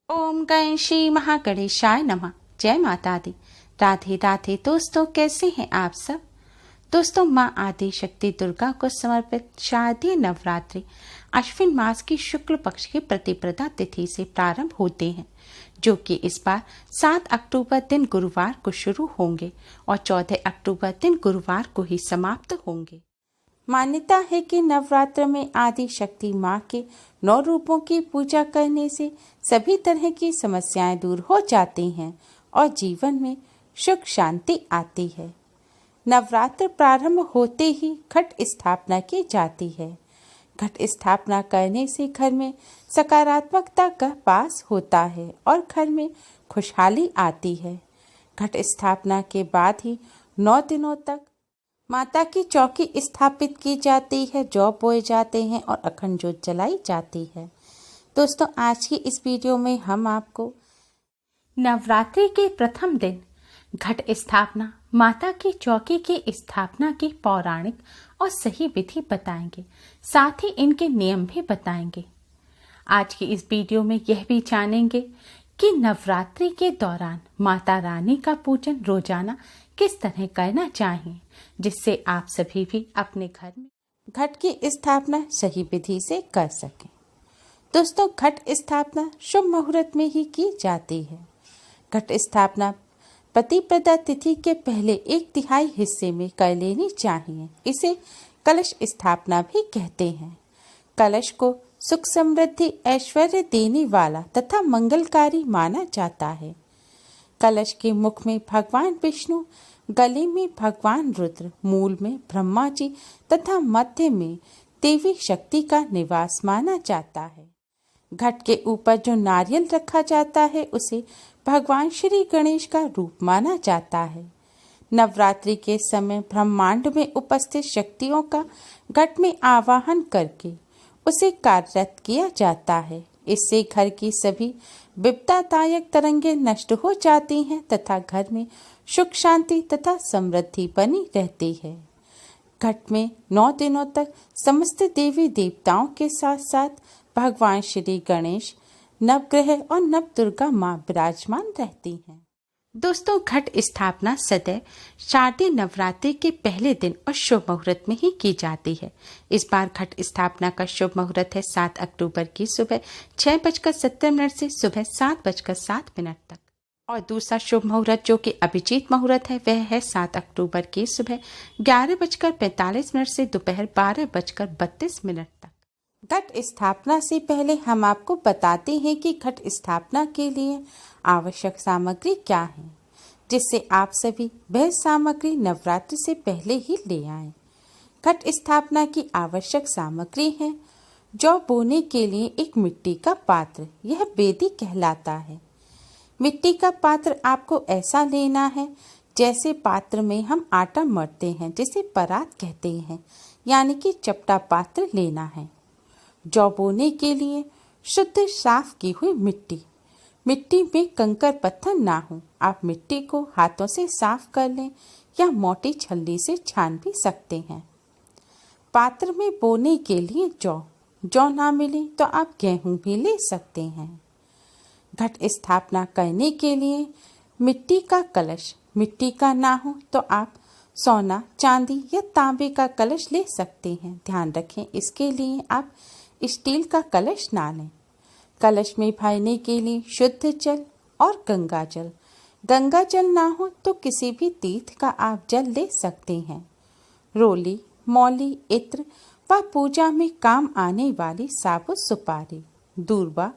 ओम गण श्री महागणेशाय नमः। जय माता दी। राधे राधे दोस्तों, कैसे हैं आप सब। दोस्तों, माँ आदि शक्ति दुर्गा को समर्पित शारदीय नवरात्रि अश्विन मास की शुक्ल पक्ष की प्रतिपदा तिथि से प्रारंभ होते हैं, जो कि इस बार 7 अक्टूबर दिन गुरुवार को शुरू होंगे और 14 अक्टूबर दिन गुरुवार को ही समाप्त होंगे। मान्यता है कि नवरात्र में आदि शक्ति माँ के 9 रूपों की पूजा करने से सभी तरह की समस्याएं दूर हो जाती हैं और जीवन में सुख शांति आती है। नवरात्र प्रारंभ होते ही घट स्थापना की जाती है। घट स्थापना करने से घर में सकारात्मकता का वास होता है और घर में खुशहाली आती है। घट स्थापना के बाद ही 9 दिनों तक माता की चौकी स्थापित की जाती है, जौ बोए जाते हैं और अखंड ज्योत जलाई जाती है। दोस्तों, आज की इस वीडियो में हम आपको नवरात्रि के प्रथम दिन घट स्थापना, माता की चौकी की स्थापना की पौराणिक और सही विधि बताएंगे, साथ ही इनके नियम भी बताएंगे। आज की इस वीडियो में यह भी जानेंगे कि नवरात्रि के दौरान माता रानी का पूजन रोजाना किस तरह करना चाहिए, जिससे आप सभी भी अपने घर में घट की स्थापना सही विधि से कर सकें। दोस्तों, घट स्थापना शुभ मुहूर्त में ही की जाती है। घट स्थापना प्रतिपदा तिथि के पहले 1/3 हिस्से में कर लेनी चाहिए। इसे कलश स्थापना भी कहते हैं। कलश को सुख समृद्धि ऐश्वर्य देने वाला तथा मंगलकारी माना जाता है। कलश के मुख में भगवान विष्णु, गले में भगवान रुद्र, मूल में ब्रह्मा जी तथा मध्य में देवी शक्ति का निवास माना जाता है। घट के ऊपर जो नारियल रखा जाता है उसे भगवान श्री गणेश का रूप माना जाता है। नवरात्रि के समय ब्रह्मांड में उपस्थित शक्तियों का घट में आवाहन करके उसे कार्यरत किया जाता है। इससे घर की सभी विपदादायक तरंगें नष्ट हो जाती हैं तथा घर में सुख शांति तथा समृद्धि बनी रहती है। घट में 9 दिनों तक समस्त देवी देवताओं के साथ साथ भगवान श्री गणेश, नवग्रह और नव दुर्गा माँ विराजमान रहती हैं। दोस्तों, घट स्थापना सदैव शारदीय नवरात्रि के पहले दिन और शुभ मुहूर्त में ही की जाती है। इस बार घट स्थापना का शुभ मुहूर्त है 7 अक्टूबर की सुबह 6:70 से सुबह 7:07 तक, और दूसरा शुभ मुहूर्त जो कि अभिजीत मुहूर्त है वह है 7 अक्टूबर की सुबह 11:45 से दोपहर 12:32 तक। घट स्थापना से पहले हम आपको बताते हैं कि घट स्थापना के लिए आवश्यक सामग्री क्या है, जिससे आप सभी वह सामग्री नवरात्रि से पहले ही ले आएं। घट स्थापना की आवश्यक सामग्री है जौ बोने के लिए एक मिट्टी का पात्र, यह बेदी कहलाता है। मिट्टी का पात्र आपको ऐसा लेना है जैसे पात्र में हम आटा मढ़ते हैं, जिसे परात कहते हैं, यानी कि चपटा पात्र लेना है। जौ बोने के लिए शुद्ध साफ की हुई मिट्टी में कंकर पत्थर ना हो। आप मिट्टी को हाथों से साफ कर लें या मोटी छल्ली से छान भी सकते हैं। पात्र में बोने के लिए जौ ना मिले तो आप गेहूं भी ले सकते हैं। घट स्थापना करने के लिए मिट्टी का कलश मिट्टी का ना हो तो आप सोना, चांदी या तांबे का कलश ले सकते हैं। ध्यान रखें, इसके लिए आप स्टील का कलश ना लें। कलश में भरने के लिए शुद्ध जल और गंगा जल ना हो तो किसी भी तीर्थ का आप जल ले सकते हैं। रोली, मौली, इत्र व पूजा में काम आने वाली साबुत सुपारी, दूर्वा,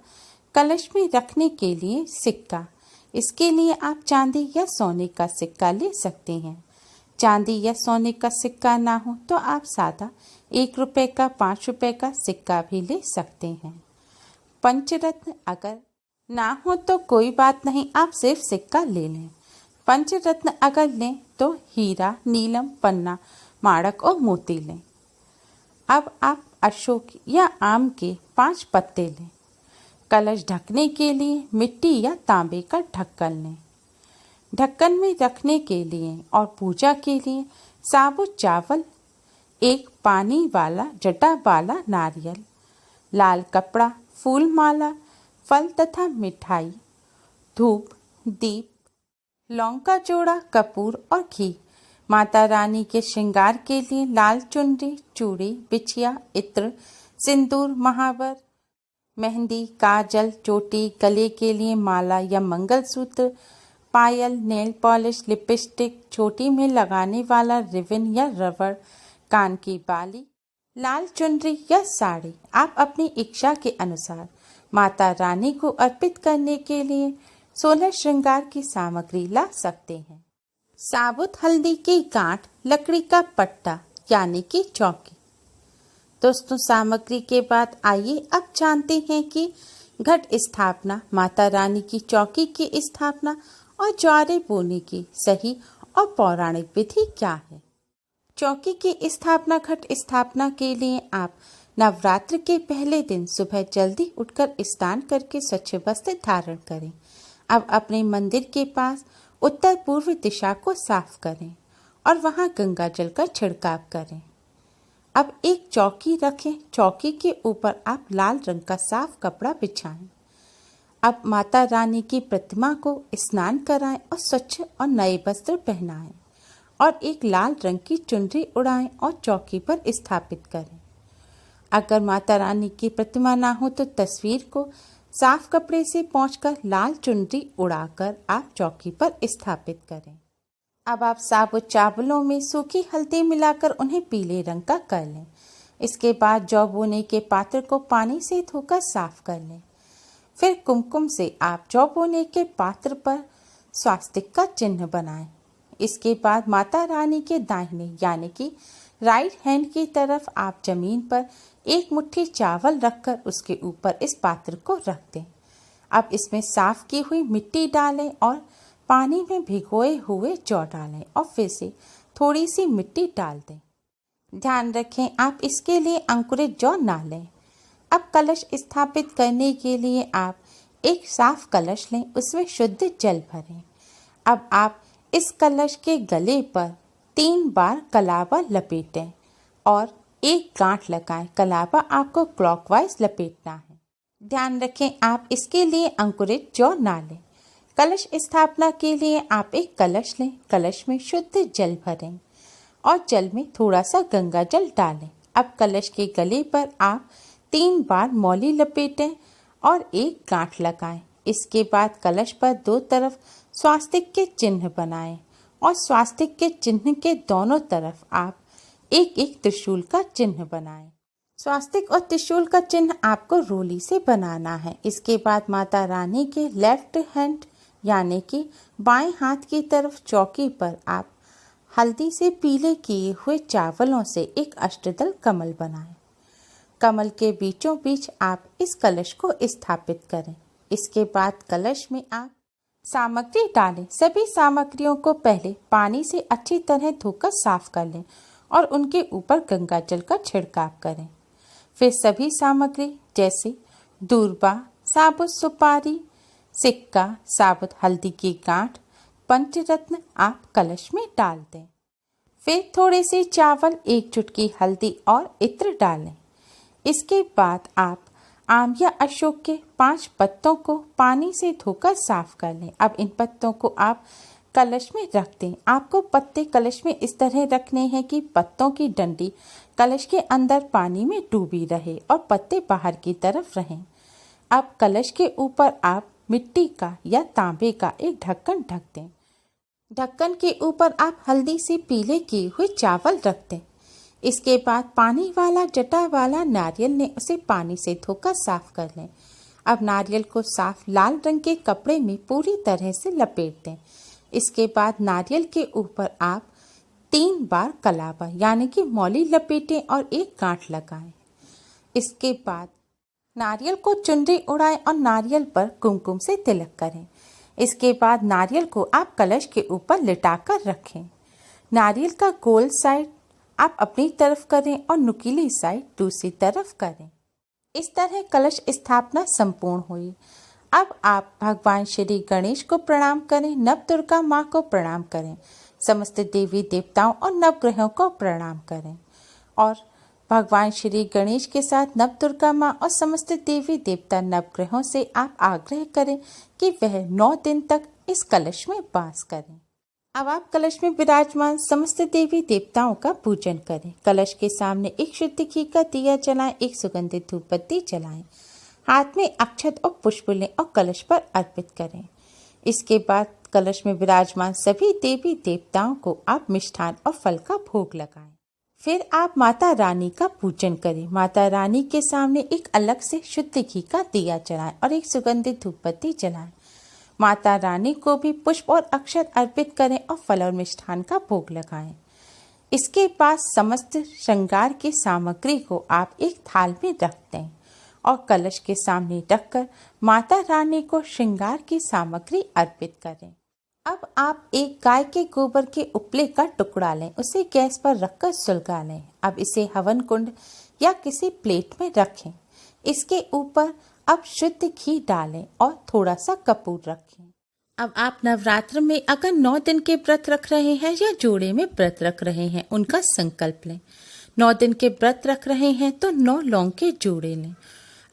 कलश में रखने के लिए सिक्का, इसके लिए आप चांदी या सोने का सिक्का ले सकते हैं। चांदी या सोने का सिक्का ना हो तो आप सादा 1 रुपए का, 5 रुपए का सिक्का भी ले सकते हैं। पंचरत्न अगर ना हो तो कोई बात नहीं, आप सिर्फ सिक्का ले लें। पंचरत्न अगर लें तो हीरा, नीलम, पन्ना, माणक और मोती लें। अब आप अशोक या आम के 5 पत्ते लें। कलश ढकने के लिए मिट्टी या तांबे का ढक्कन लें। ढक्कन में रखने के लिए और पूजा के लिए साबुत चावल, एक पानी वाला जटा वाला नारियल, लाल कपड़ा, फूल माला, फल तथा मिठाई, धूप, दीप, लौंग का जोड़ा, कपूर और घी। माता रानी के श्रृंगार के लिए लाल चुनरी, चूड़ी, बिछिया, इत्र, सिंदूर, महावर, मेहंदी, काजल, चोटी, गले के लिए माला या मंगलसूत्र, पायल, नेल पॉलिश, लिपस्टिक, चोटी में लगाने वाला रिबन या रबड़, कान की बाली, लाल चुनरी या साड़ी आप अपनी इच्छा के अनुसार माता रानी को अर्पित करने के लिए 16 श्रृंगार की सामग्री ला सकते हैं। साबुत हल्दी की गांठ, लकड़ी का पट्टा यानी कि चौकी। दोस्तों, सामग्री के बाद आइए अब जानते हैं कि घट स्थापना, माता रानी की चौकी की स्थापना और ज्वारे बोने की सही और पौराणिक विधि क्या है। चौकी की स्थापना। घट स्थापना के लिए आप नवरात्र के पहले दिन सुबह जल्दी उठकर स्नान करके स्वच्छ वस्त्र धारण करें। अब अपने मंदिर के पास उत्तर पूर्व दिशा को साफ करें और वहां गंगा जल का छिड़काव करें। अब एक चौकी रखें। चौकी के ऊपर आप लाल रंग का साफ कपड़ा बिछाएं। अब माता रानी की प्रतिमा को स्नान कराएं और स्वच्छ और नए वस्त्र पहनाएं और एक लाल रंग की चुनरी उड़ाएं और चौकी पर स्थापित करें। अगर माता रानी की प्रतिमा ना हो तो तस्वीर को साफ कपड़े से पोंछकर लाल चुनरी उड़ाकर आप चौकी पर स्थापित करें। अब आप साबुत चावलों में सूखी हल्दी मिलाकर उन्हें पीले रंग का कर लें। इसके बाद जौ बोने के पात्र को पानी से धोकर साफ कर लें। फिर कुमकुम से आप जौ बोने के पात्र पर स्वास्तिक का चिन्ह बनाएं। इसके बाद माता रानी के दाहिने यानी कि राइट हैंड की तरफ आप जमीन पर एक मुट्ठी चावल रखकर उसके ऊपर इस पात्र को रख दें। अब इसमें साफ की हुई मिट्टी डालें और पानी में भिगोए हुए जौ डालें और फिर से थोड़ी सी मिट्टी डाल दें। ध्यान रखें आप इसके लिए अंकुरित जौ ना लें। अब कलश स्थापित करने के लिए आप एक साफ कलश लें, उसमें शुद्ध जल भरें। अब आप इस कलश के गले पर 3 बार कलावा लपेटें और एक गांठ लगाएं। कलावा आपको क्लॉकवाइज लपेटना है। ध्यान रखें आप इसके लिए अंकुरित जौ ना लें। कलश स्थापना के लिए आप एक कलश लें। कलश में शुद्ध जल भरें और जल में थोड़ा सा गंगा जल डालें। अब कलश के गले पर आप 3 बार मौली लपेटें और एक गांठ लगाएं। इसके बाद कलश पर 2 तरफ स्वास्तिक के चिन्ह बनाएं और स्वास्तिक के चिन्ह के दोनों तरफ आप एक एक त्रिशूल का चिन्ह बनाएं। स्वास्तिक और त्रिशूल का चिन्ह आपको रोली से बनाना है। इसके बाद माता रानी के लेफ्ट हैंड यानी कि बाएं हाथ की तरफ चौकी पर आप हल्दी से पीले किए हुए चावलों से एक अष्टदल कमल बनाएं। कमल के बीचों बीच आप इस कलश को स्थापित करें। इसके बाद कलश में आप सामग्री डालें। सभी सामग्रियों को पहले पानी से अच्छी तरह धोकर साफ कर लें और उनके ऊपर गंगा जल का छिड़काव करें। फिर सभी सामग्री जैसे दूर्बा, साबुत सुपारी, सिक्का, साबुत हल्दी की गांठ, पंचरत्न आप कलश में डाल दें। फिर थोड़े से चावल, एक चुटकी हल्दी और इत्र डालें। इसके बाद आप आम या अशोक के 5 पत्तों को पानी से धोकर साफ कर लें। अब इन पत्तों को आप कलश में रख दें। आपको पत्ते कलश में इस तरह रखने हैं कि पत्तों की डंडी कलश के अंदर पानी में डूबी रहे और पत्ते बाहर की तरफ रहें। अब कलश के ऊपर आप मिट्टी का या तांबे का एक ढक्कन ढक दें। ढक्कन के ऊपर आप हल्दी से पीले किए हुए चावल रख दें। इसके बाद पानी वाला जटा वाला नारियल ने उसे पानी से धोकर साफ कर लें। अब नारियल को साफ लाल रंग के कपड़े में पूरी तरह से लपेट दें। इसके बाद नारियल के ऊपर आप 3 बार कलावा यानी कि मौली लपेटें और एक गांठ लगाएं। इसके बाद नारियल को चुनरी उड़ाएं और नारियल पर कुमकुम से तिलक करें। इसके बाद नारियल को आप कलश के ऊपर लिटाकर रखें। नारियल का गोल साइड आप अपनी तरफ करें और नुकीली साइड दूसरी तरफ करें। इस तरह कलश स्थापना संपूर्ण हुई। अब आप भगवान श्री गणेश को प्रणाम करें, नव दुर्गा माँ को प्रणाम करें, समस्त देवी देवताओं और नवग्रहों को प्रणाम करें और भगवान श्री गणेश के साथ नवदुर्गा माँ और समस्त देवी देवता नवग्रहों से आप आग्रह करें कि वह 9 दिन तक इस कलश में वास करें। अब आप कलश में विराजमान समस्त देवी देवताओं का पूजन करें। कलश के सामने एक शुद्ध घी का दिया जलाएं, एक सुगंधित धूप बत्ती जलाएं, हाथ में अक्षत और पुष्प लें और कलश पर अर्पित करें। इसके बाद कलश में विराजमान सभी देवी देवताओं को आप मिष्ठान और फल का भोग लगाएं। फिर आप माता रानी का पूजन करें। माता रानी के सामने एक अलग से शुद्ध घी का दिया जलाएं और एक सुगंधित धूप बत्ती जलाएं। माता रानी को भी पुष्प और अक्षत अर्पित करें और फल और मिष्ठान का भोग लगाएं। इसके बाद समस्त श्रृंगार की सामग्री को आप एक थाल में रख दें और कलश के सामने रखकर माता रानी को श्रृंगार की सामग्री अर्पित करें। अब आप एक गाय के गोबर के उपले का टुकड़ा लें, उसे गैस पर रखकर सुलगा लें। अब इसे हवन कुंड या किसी प्लेट में रखें। इसके ऊपर अब शुद्ध घी डालें और थोड़ा सा कपूर रखें। अब आप नवरात्र में अगर 9 दिन के व्रत रख रहे हैं या जोड़े में व्रत रख रहे हैं, उनका संकल्प लें। 9 दिन के व्रत रख रहे हैं तो 9 लौंग के जोड़े लें।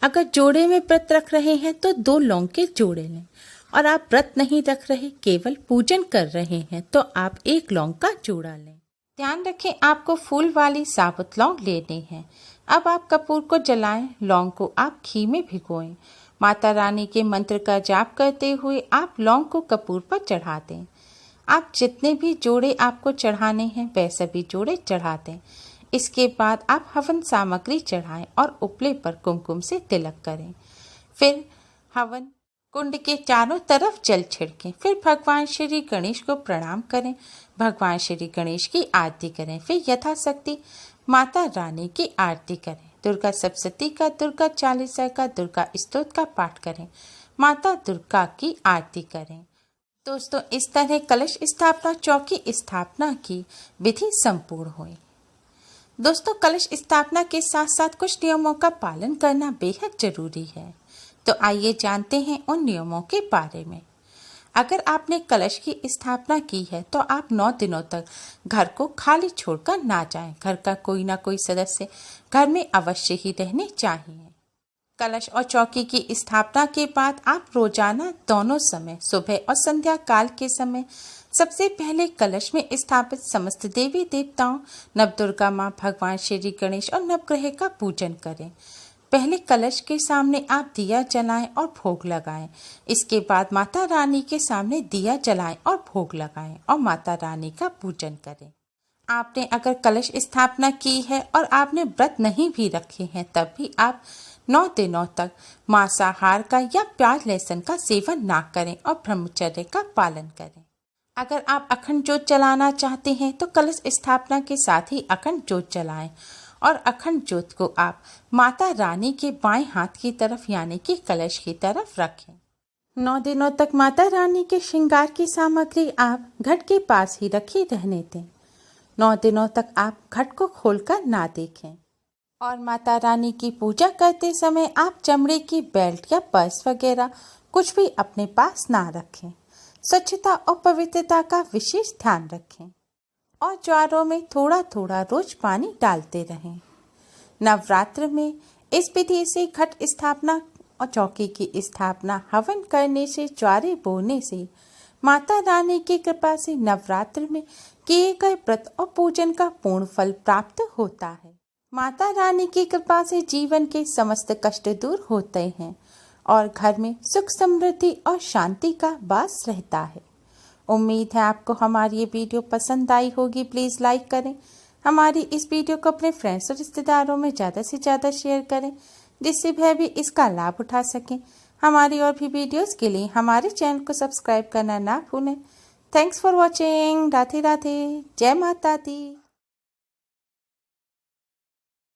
अगर जोड़े में व्रत रख रहे हैं तो 2 लौंग के जोड़े लें। और आप व्रत नहीं रख रहे, केवल पूजन कर रहे हैं, तो आप 1 लौंग का जोड़ा लें। ध्यान रखें, आपको फूल वाली साबुत लौंग लेनी है। अब आप कपूर को जलाएं, लौंग को आप घी में भिगोएं। माता रानी के मंत्र का जाप करते हुए आप लौंग को कपूर पर चढ़ा दें। आप जितने भी जोड़े आपको चढ़ाने हैं वह सभी जोड़े चढ़ा दें। इसके बाद आप हवन सामग्री चढ़ाएं और उपले पर कुमकुम से तिलक करें। फिर हवन कुंड के चारों तरफ जल छिड़कें। फिर भगवान श्री गणेश को प्रणाम करें, भगवान श्री गणेश की आरती करें। फिर यथाशक्ति माता रानी की आरती करें। दुर्गा सप्तशती का, दुर्गा चालीसा का, दुर्गा स्तोत्र का पाठ करें। माता दुर्गा की आरती करें। दोस्तों, इस तरह कलश स्थापना, चौकी स्थापना की विधि संपूर्ण हुई। दोस्तों, कलश स्थापना के साथ साथ कुछ नियमों का पालन करना बेहद जरूरी है। तो आइए जानते हैं उन नियमों के बारे में। अगर आपने कलश की स्थापना की है तो आप 9 दिनों तक घर को खाली छोड़कर ना जाएं। घर का कोई ना कोई सदस्य घर में अवश्य ही रहने चाहिए। कलश और चौकी की स्थापना के बाद आप रोजाना दोनों समय, सुबह और संध्या काल के समय, सबसे पहले कलश में स्थापित समस्त देवी देवताओं, नवदुर्गा माँ, भगवान श्री गणेश और नवग्रह का पूजन करें। पहले कलश के सामने आप दिया जलाएं और भोग लगाएं। इसके बाद माता रानी के सामने दिया जलाएं और भोग लगाएं और माता रानी का पूजन करें। आपने अगर कलश स्थापना की है और आपने व्रत नहीं भी रखे हैं, तब भी आप 9 दिनों तक मांसाहार का या प्याज लहसुन का सेवन ना करें और ब्रह्मचर्य का पालन करें। अगर आप अखंड ज्योत जलाना चाहते हैं तो कलश स्थापना के साथ ही अखंड ज्योत जलाएं और अखंड ज्योत को आप माता रानी के बाएं हाथ की तरफ यानी कि कलश की तरफ रखें। 9 दिनों तक माता रानी के श्रृंगार की सामग्री आप घट के पास ही रखी रहने दें। 9 दिनों तक आप घट को खोलकर ना देखें। और माता रानी की पूजा करते समय आप चमड़े की बेल्ट या पर्स वगैरह कुछ भी अपने पास ना रखें। स्वच्छता और पवित्रता का विशेष ध्यान रखें और ज्वारों में थोड़ा थोड़ा रोज पानी डालते रहें। नवरात्र में इस विधि से घट स्थापना और चौकी की स्थापना, हवन करने से, ज्वारे बोने से, माता रानी की कृपा से नवरात्र में किए गए व्रत और पूजन का पूर्ण फल प्राप्त होता है। माता रानी की कृपा से जीवन के समस्त कष्ट दूर होते हैं और घर में सुख, समृद्धि और शांति का वास रहता है। उम्मीद है आपको हमारी ये वीडियो पसंद आई होगी। प्लीज़ लाइक करें। हमारी इस वीडियो को अपने फ्रेंड्स और रिश्तेदारों में ज़्यादा से ज़्यादा शेयर करें, जिससे वह भी इसका लाभ उठा सकें। हमारी और भी वीडियोस के लिए हमारे चैनल को सब्सक्राइब करना ना भूलें। Thanks for watching. Radhe Radhe. जय माता दी।